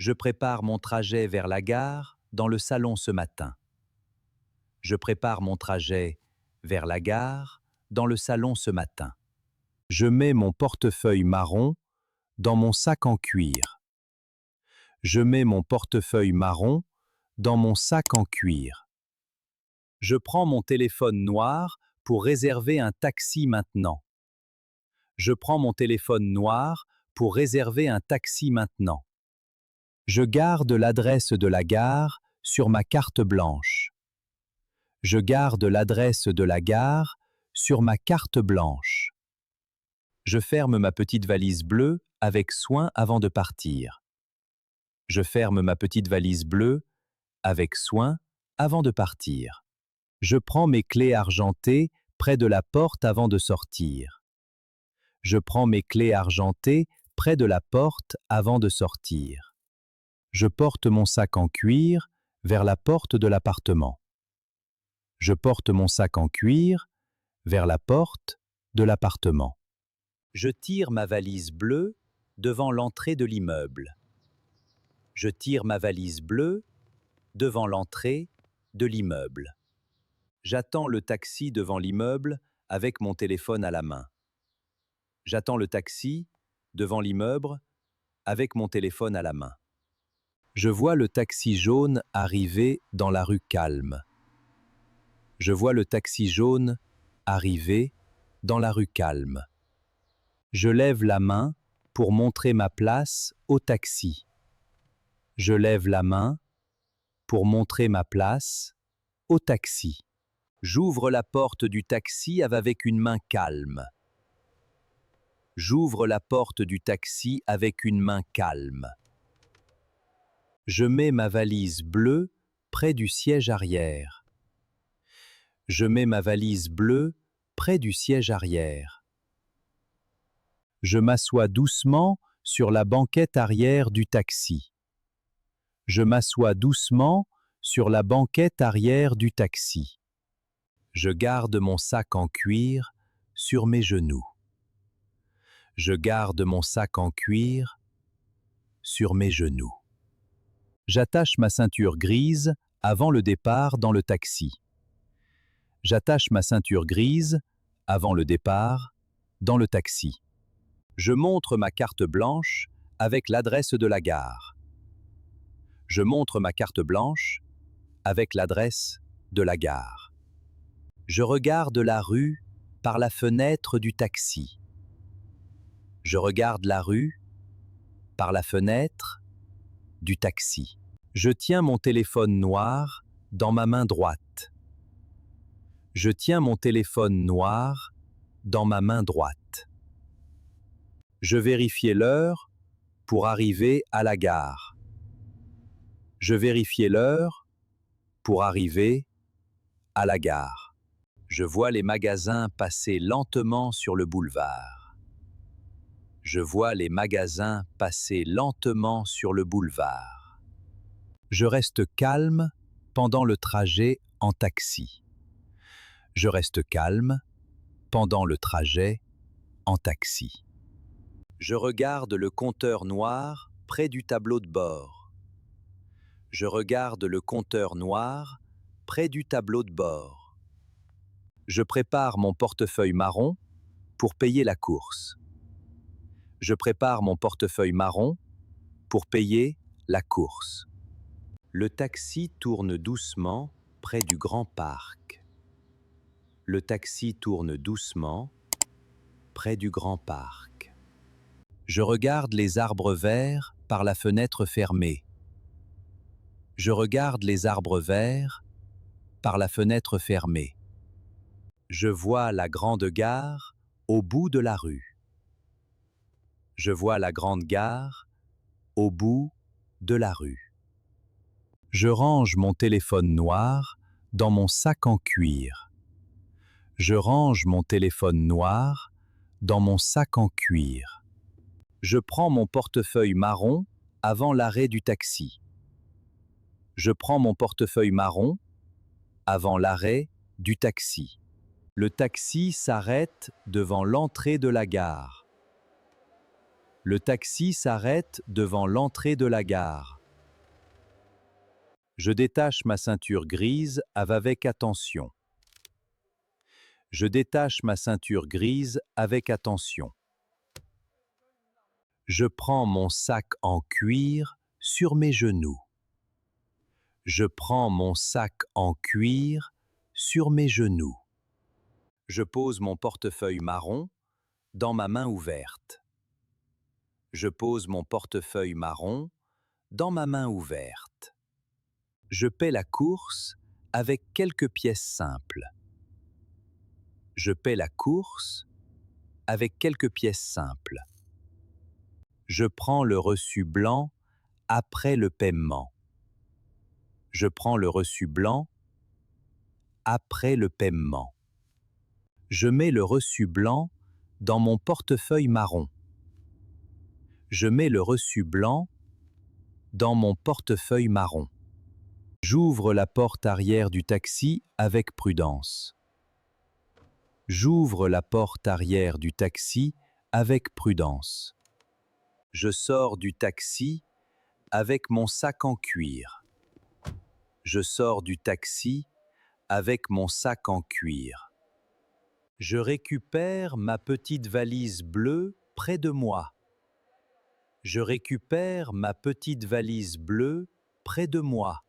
Je prépare mon trajet vers la gare dans le salon ce matin. Je prépare mon trajet vers la gare dans le salon ce matin. Je mets mon portefeuille marron dans mon sac en cuir. Je mets mon portefeuille marron dans mon sac en cuir. Je prends mon téléphone noir pour réserver un taxi maintenant. Je prends mon téléphone noir pour réserver un taxi maintenant. Je garde l'adresse de la gare sur ma carte blanche. Je garde l'adresse de la gare sur ma carte blanche. Je ferme ma petite valise bleue avec soin avant de partir. Je ferme ma petite valise bleue avec soin avant de partir. Je prends mes clés argentées près de la porte avant de sortir. Je prends mes clés argentées près de la porte avant de sortir. Je porte mon sac en cuir vers la porte de l'appartement. Je porte mon sac en cuir vers la porte de l'appartement. Je tire ma valise bleue devant l'entrée de l'immeuble. Je tire ma valise bleue devant l'entrée de l'immeuble. J'attends le taxi devant l'immeuble avec mon téléphone à la main. J'attends le taxi devant l'immeuble avec mon téléphone à la main. Je vois le taxi jaune arriver dans la rue calme. Je vois le taxi jaune arriver dans la rue calme. Je lève la main pour montrer ma place au taxi. Je lève la main pour montrer ma place au taxi. J'ouvre la porte du taxi avec une main calme. J'ouvre la porte du taxi avec une main calme. Je mets ma valise bleue près du siège arrière. Je mets ma valise bleue près du siège arrière. Je m'assois doucement sur la banquette arrière du taxi. Je m'assois doucement sur la banquette arrière du taxi. Je garde mon sac en cuir sur mes genoux. Je garde mon sac en cuir sur mes genoux. J'attache ma ceinture grise avant le départ dans le taxi. J'attache ma ceinture grise avant le départ dans le taxi. Je montre ma carte blanche avec l'adresse de la gare. Je montre ma carte blanche avec l'adresse de la gare. Je regarde la rue par la fenêtre du taxi. Je regarde la rue par la fenêtre du taxi. Je tiens mon téléphone noir dans ma main droite. Je tiens mon téléphone noir dans ma main droite. Je vérifiais l'heure pour arriver à la gare. Je vérifiais l'heure pour arriver à la gare. Je vois les magasins passer lentement sur le boulevard. Je vois les magasins passer lentement sur le boulevard. Je reste calme pendant le trajet en taxi. Je reste calme pendant le trajet en taxi. Je regarde le compteur noir près du tableau de bord. Je regarde le compteur noir près du tableau de bord. Je prépare mon portefeuille marron pour payer la course. Je prépare mon portefeuille marron pour payer la course. Le taxi tourne doucement près du grand parc. Le taxi tourne doucement près du grand parc. Je regarde les arbres verts par la fenêtre fermée. Je regarde les arbres verts par la fenêtre fermée. Je vois la grande gare au bout de la rue. Je vois la grande gare au bout de la rue. Je range mon téléphone noir dans mon sac en cuir. Je range mon téléphone noir dans mon sac en cuir. Je prends mon portefeuille marron avant l'arrêt du taxi. Je prends mon portefeuille marron avant l'arrêt du taxi. Le taxi s'arrête devant l'entrée de la gare. Le taxi s'arrête devant l'entrée de la gare. Je détache ma ceinture grise avec attention. Je détache ma ceinture grise avec attention. Je prends mon sac en cuir sur mes genoux. Je prends mon sac en cuir sur mes genoux. Je pose mon portefeuille marron dans ma main ouverte. Je pose mon portefeuille marron dans ma main ouverte. Je paie la course avec quelques pièces simples. Je paie la course avec quelques pièces simples. Je prends le reçu blanc après le paiement. Je prends le reçu blanc après le paiement. Je mets le reçu blanc dans mon portefeuille marron. Je mets le reçu blanc dans mon portefeuille marron. J'ouvre la porte arrière du taxi avec prudence. J'ouvre la porte arrière du taxi avec prudence. Je sors du taxi avec mon sac en cuir. Je sors du taxi avec mon sac en cuir. Je récupère ma petite valise bleue près de moi. Je récupère ma petite valise bleue près de moi.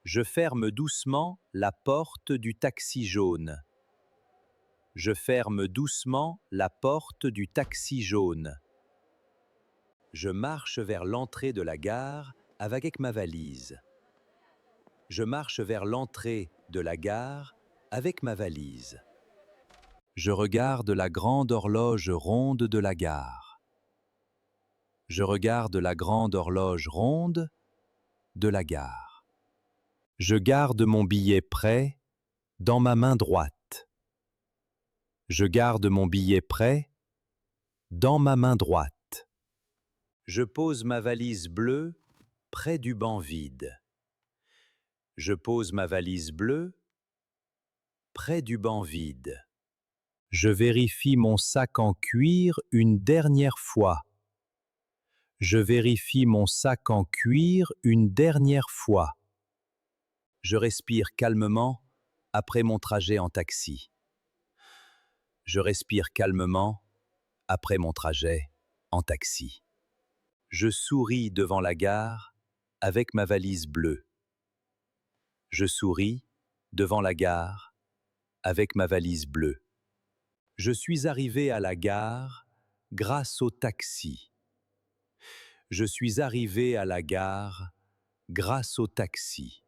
Je ferme doucement la porte du taxi jaune. Je ferme doucement la porte du taxi jaune. Je marche vers l'entrée de la gare avec ma valise. Je marche vers l'entrée de la gare avec ma valise. Je regarde la grande horloge ronde de la gare. Je regarde la grande horloge ronde de la gare. Je garde mon billet prêt dans ma main droite. Je garde mon billet prêt dans ma main droite. Je pose ma valise bleue près du banc vide. Je pose ma valise bleue près du banc vide. Je vérifie mon sac en cuir une dernière fois. Je vérifie mon sac en cuir une dernière fois. Je respire calmement après mon trajet en taxi. Je respire calmement après mon trajet en taxi. Je souris devant la gare avec ma valise bleue. Je souris devant la gare avec ma valise bleue. Je suis arrivé à la gare grâce au taxi. Je suis arrivé à la gare grâce au taxi.